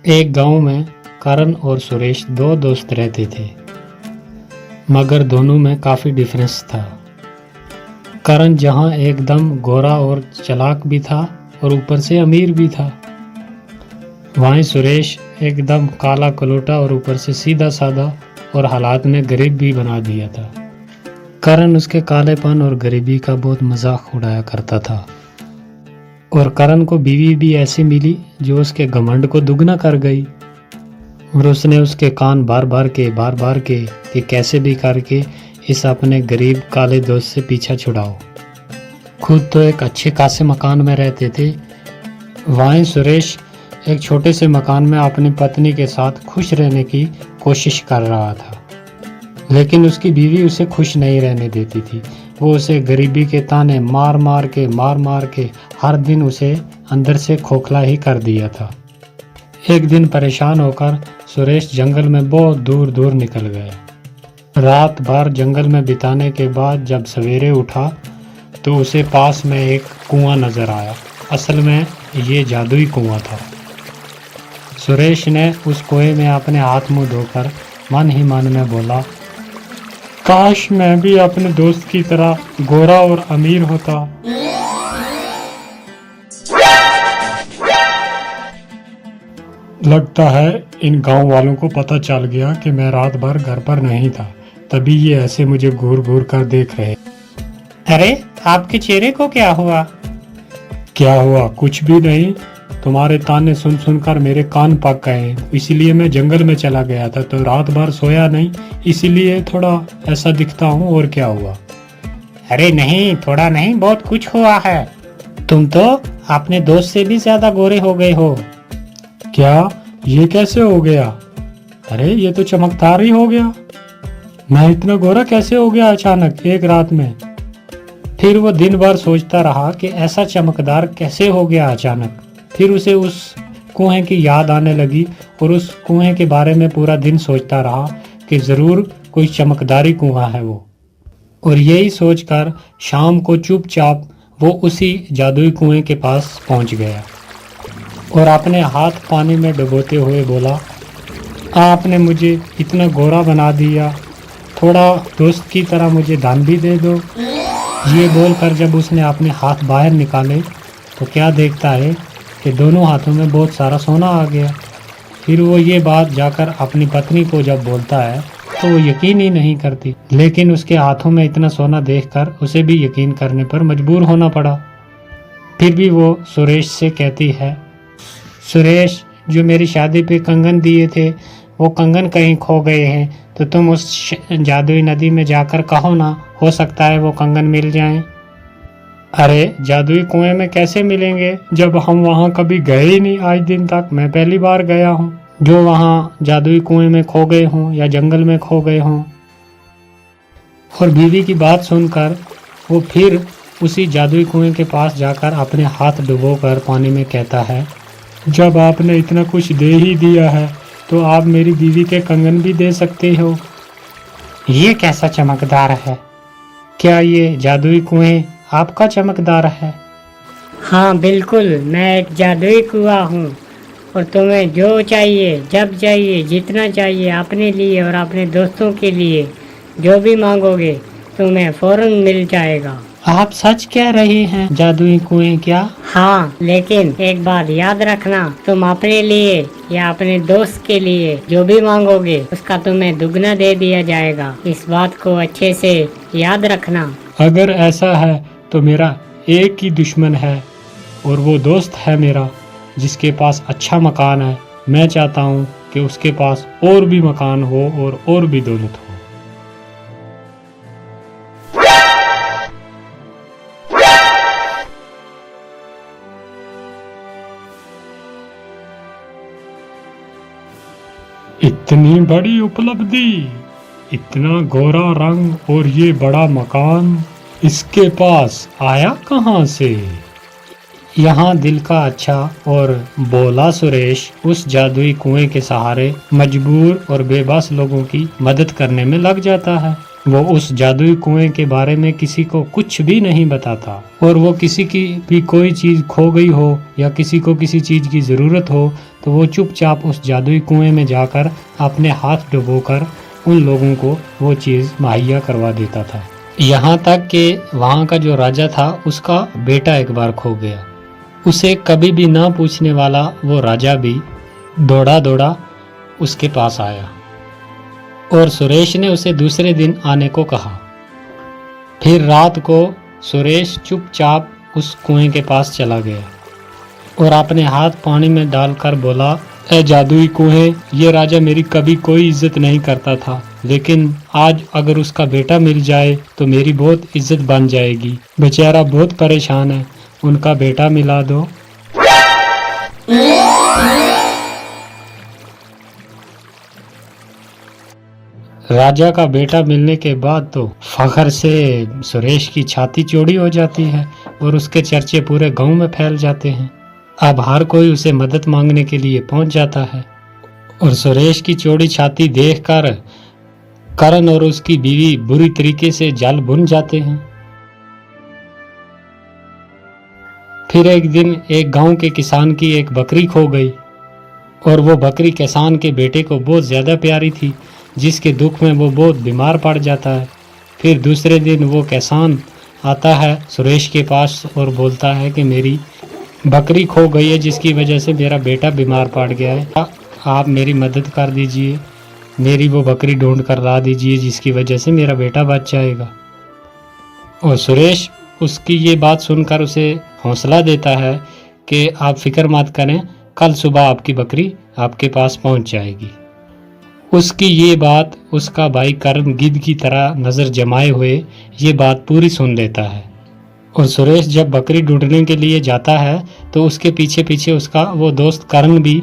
एक गांव में करण और सुरेश दो दोस्त रहते थे, मगर दोनों में काफ़ी डिफरेंस था। करण जहां एकदम गोरा और चालाक भी था और ऊपर से अमीर भी था, वहीं सुरेश एकदम काला कलोटा और ऊपर से सीधा साधा और हालात में गरीब भी बना दिया था। करण उसके कालेपन और गरीबी का बहुत मजाक उड़ाया करता था और करण को बीवी भी ऐसी मिली जो उसके घमंड को दुगना कर गई और उसने उसके कान बार बार के कि कैसे भी करके इस अपने गरीब काले दोस्त से पीछा छुड़ाओ। खुद तो एक अच्छे खासे मकान में रहते थे, वहीं सुरेश एक छोटे से मकान में अपनी पत्नी के साथ खुश रहने की कोशिश कर रहा था, लेकिन उसकी बीवी उसे खुश नहीं रहने देती थी। वो उसे गरीबी के ताने मार मार के हर दिन उसे अंदर से खोखला ही कर दिया था। एक दिन परेशान होकर सुरेश जंगल में बहुत दूर दूर निकल गया। रात भर जंगल में बिताने के बाद जब सवेरे उठा तो उसे पास में एक कुआं नजर आया। असल में ये जादुई कुआं था। सुरेश ने उस कुएं में अपने हाथ मुंह धोकर मन ही मन में बोला, काश मैं भी अपने दोस्त की तरह गोरा और अमीर होता। लगता है इन गांव वालों को पता चल गया कि मैं रात भर घर पर नहीं था, तभी ये ऐसे मुझे घूर घूर कर देख रहे। अरे आपके चेहरे को क्या हुआ? क्या हुआ? कुछ भी नहीं। तुम्हारे ताने सुन सुनकर मेरे कान पक गए, इसीलिए मैं जंगल में चला गया था, तो रात भर सोया नहीं, इसीलिए थोड़ा ऐसा दिखता हूँ। और क्या हुआ? अरे नहीं, थोड़ा नहीं, बहुत कुछ हुआ है। तुम तो अपने दोस्त से भी ज्यादा गोरे हो गए हो। क्या? ये कैसे हो गया? अरे ये तो चमकदार ही हो गया। मैं इतना गोरा कैसे हो गया अचानक एक रात में? फिर वो दिन भर सोचता रहा कि ऐसा चमकदार कैसे हो गया अचानक। फिर उसे उस कुएं की याद आने लगी और उस कुएं के बारे में पूरा दिन सोचता रहा कि जरूर कोई चमकदारी कुआं है वो। और यही सोचकर शाम को चुपचाप वो उसी जादुई कुएं के पास पहुंच गया और अपने हाथ पानी में डुबोते हुए बोला, आपने मुझे इतना गोरा बना दिया, थोड़ा दोस्त की तरह मुझे दान भी दे दो। ये बोलकर जब उसने अपने हाथ बाहर निकाले तो क्या देखता है कि दोनों हाथों में बहुत सारा सोना आ गया। फिर वो ये बात जाकर अपनी पत्नी को जब बोलता है तो वो यकीन ही नहीं करती, लेकिन उसके हाथों में इतना सोना देखकर उसे भी यकीन करने पर मजबूर होना पड़ा। फिर भी वो सुरेश से कहती है, सुरेश, जो मेरी शादी पे कंगन दिए थे वो कंगन कहीं खो गए हैं, तो तुम उस जादुई नदी में जाकर कहो ना, हो सकता है वो कंगन मिल जाएं। अरे जादुई कुएं में कैसे मिलेंगे जब हम वहां कभी गए ही नहीं आज दिन तक। मैं पहली बार गया हूँ जो वहां जादुई कुएं में खो गए हों या जंगल में खो गए हों। और बीवी की बात सुनकर वो फिर उसी जादुई कुएं के पास जाकर अपने हाथ डुबोकर पानी में कहता है, जब आपने इतना कुछ दे ही दिया है तो आप मेरी बीवी के कंगन भी दे सकते हो। ये कैसा चमकदार है? क्या ये जादुई कुएं आपका चमकदार है? हाँ बिल्कुल, मैं एक जादुई कुआं हूँ और तुम्हें जो चाहिए, जब चाहिए, जितना चाहिए, अपने लिए और अपने दोस्तों के लिए जो भी मांगोगे तुम्हें फौरन मिल जाएगा। आप सच कह रहे हैं? जादुई कुएं क्या? हाँ, लेकिन एक बात याद रखना, तुम अपने लिए या अपने दोस्त के लिए जो भी मांगोगे उसका तुम्हें दुगना दे दिया जाएगा। इस बात को अच्छे से याद रखना। अगर ऐसा है तो मेरा एक ही दुश्मन है और वो दोस्त है मेरा जिसके पास अच्छा मकान है। मैं चाहता हूँ कि उसके पास और भी मकान हो और भी दौलत हो। इतनी बड़ी उपलब्धि, इतना गोरा रंग और ये बड़ा मकान इसके पास आया कहाँ से? यहाँ दिल का अच्छा और बोला सुरेश उस जादुई कुएं के सहारे मजबूर और बेबस लोगों की मदद करने में लग जाता है। वो उस जादुई कुएं के बारे में किसी को कुछ भी नहीं बताता, और वो किसी की भी कोई चीज खो गई हो या किसी को किसी चीज की जरूरत हो तो वो चुपचाप उस जादुई कुएं में जाकर अपने हाथ डुबोकर उन लोगों को वो चीज मुहैया करवा देता था। यहाँ तक कि वहाँ का जो राजा था उसका बेटा एक बार खो गया। उसे कभी भी ना पूछने वाला वो राजा भी दौड़ा दौड़ा उसके पास आया और सुरेश ने उसे दूसरे दिन आने को कहा। फिर रात को सुरेश चुपचाप उस कुएं के पास चला गया और अपने हाथ पानी में डालकर बोला, ए जादुई कुएं, ये राजा मेरी कभी कोई इज्जत नहीं करता था, लेकिन आज अगर उसका बेटा मिल जाए तो मेरी बहुत इज्जत बन जाएगी। बेचारा बहुत परेशान है, उनका बेटा मिला दो। राजा का बेटा मिलने के बाद तो फखर से सुरेश की छाती चौड़ी हो जाती है और उसके चर्चे पूरे गांव में फैल जाते हैं। अब हर कोई उसे मदद मांगने के लिए पहुंच जाता है और सुरेश की चौड़ी छाती देखकर करण और उसकी बीवी बुरी तरीके से जल भुन जाते हैं। फिर एक दिन एक गांव के किसान की एक बकरी खो गई और वो बकरी किसान के बेटे को बहुत ज़्यादा प्यारी थी, जिसके दुख में वो बहुत बीमार पड़ जाता है। फिर दूसरे दिन वो किसान आता है सुरेश के पास और बोलता है कि मेरी बकरी खो गई है, जिसकी वजह से मेरा बेटा बीमार पड़ गया है, आप मेरी मदद कर दीजिए, मेरी वो बकरी ढूंढ कर ला दीजिए जिसकी वजह से मेरा बेटा बच जाएगा। और सुरेश उसकी ये बात सुनकर उसे हौसला देता है कि आप फिक्र मत करें, कल सुबह आपकी बकरी आपके पास पहुंच जाएगी। उसकी ये बात उसका भाई करण गिद्ध की तरह नज़र जमाए हुए ये बात पूरी सुन लेता है और सुरेश जब बकरी ढूंढने के लिए जाता है तो उसके पीछे पीछे उसका वो दोस्त करण भी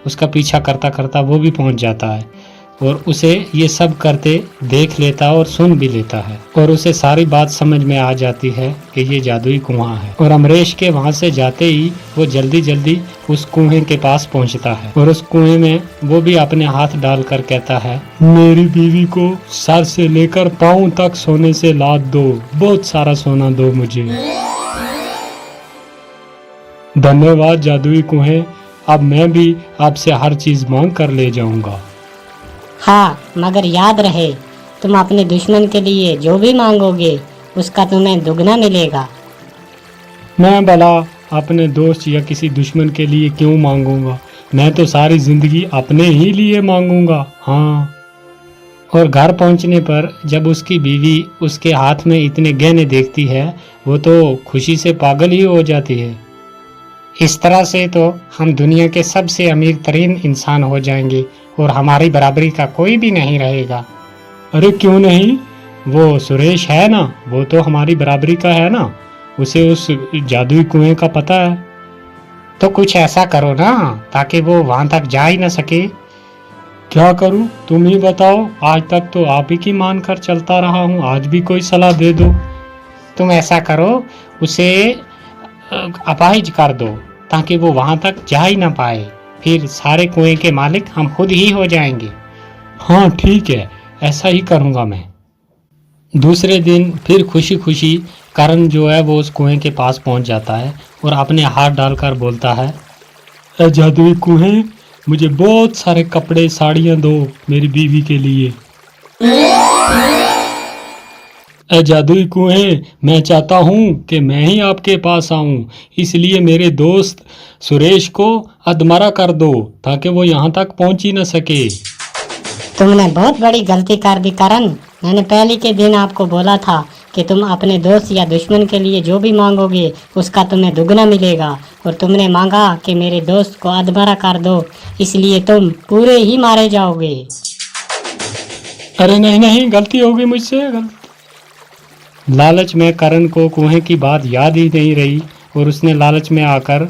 उसका पीछा करता करता वो भी पहुंच जाता है और उसे ये सब करते देख लेता और सुन भी लेता है और उसे सारी बात समझ में आ जाती है कि ये जादुई कुआं है। और अमरीश के वहां से जाते ही वो जल्दी जल्दी उस कुएं के पास पहुंचता है और उस कुएं में वो भी अपने हाथ डालकर कहता है, मेरी बीवी को सर से लेकर पाँव तक सोने से लाद दो, बहुत सारा सोना दो मुझे। धन्यवाद जादुई कुएं, अब मैं भी आपसे हर चीज मांग कर ले जाऊंगा। हाँ, मगर याद रहे, तुम अपने दुश्मन के लिए जो भी मांगोगे उसका तुम्हें दुगना मिलेगा। मैं भला अपने दोस्त या किसी दुश्मन के लिए क्यों मांगूंगा, मैं तो सारी जिंदगी अपने ही लिए मांगूंगा। हाँ। और घर पहुंचने पर जब उसकी बीवी उसके हाथ में इतने गहने देखती है वो तो खुशी से पागल ही हो जाती है। इस तरह से तो हम दुनिया के सबसे अमीर तरीन इंसान हो जाएंगे और हमारी बराबरी का कोई भी नहीं रहेगा। अरे क्यों नहीं, वो सुरेश है ना, वो तो हमारी बराबरी का है ना, उसे उस जादुई कुएं का पता है। तो कुछ ऐसा करो ना ताकि वो वहां तक जा ही ना सके। क्या करूं, तुम ही बताओ, आज तक तो आप ही की मान कर चलता रहा हूं, आज भी कोई सलाह दे दो। तुम ऐसा करो, उसे अपाहिज कर दो ताकि वो वहां तक जा ही ना पाए, फिर सारे कुएं के मालिक हम खुद ही हो जाएंगे। हाँ ठीक है, ऐसा ही करूंगा मैं। दूसरे दिन फिर खुशी खुशी करण जो है वो उस कुएं के पास पहुंच जाता है और अपने हाथ डालकर बोलता है, ए जादुई कुएं, मुझे बहुत सारे कपड़े साड़ियां दो मेरी बीवी के लिए। ए जादुई कुएं, मैं चाहता हूँ कि मैं ही आपके पास आऊं, इसलिए मेरे दोस्त सुरेश को अधमरा कर दो ताकि वो यहाँ तक पहुँच ही न सके। तुमने बहुत बड़ी गलती कर दी करण। मैंने पहले के दिन आपको बोला था कि तुम अपने दोस्त या दुश्मन के लिए जो भी मांगोगे उसका तुम्हें दुगना मिलेगा, और तुमने मांगा कि मेरे दोस्त को अधमरा कर दो, इसलिए तुम पूरे ही मारे जाओगे। अरे नहीं नहीं, गलती हो गई मुझसे, गलती। लालच में करण को कुएं की बात याद ही नहीं रही और उसने लालच में आकर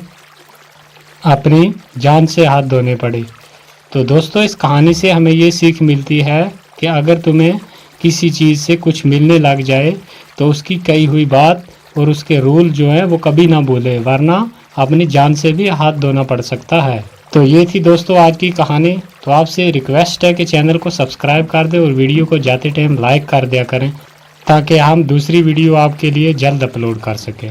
अपनी जान से हाथ धोने पड़े। तो दोस्तों, इस कहानी से हमें ये सीख मिलती है कि अगर तुम्हें किसी चीज़ से कुछ मिलने लग जाए तो उसकी कही हुई बात और उसके रूल जो है वो कभी ना भूले, वरना अपनी जान से भी हाथ धोना पड़ सकता है। तो ये थी दोस्तों आज की कहानी। तो आपसे रिक्वेस्ट है कि चैनल को सब्सक्राइब कर दें और वीडियो को जाते टाइम लाइक कर दिया करें ताकि हम दूसरी वीडियो आपके लिए जल्द अपलोड कर सकें।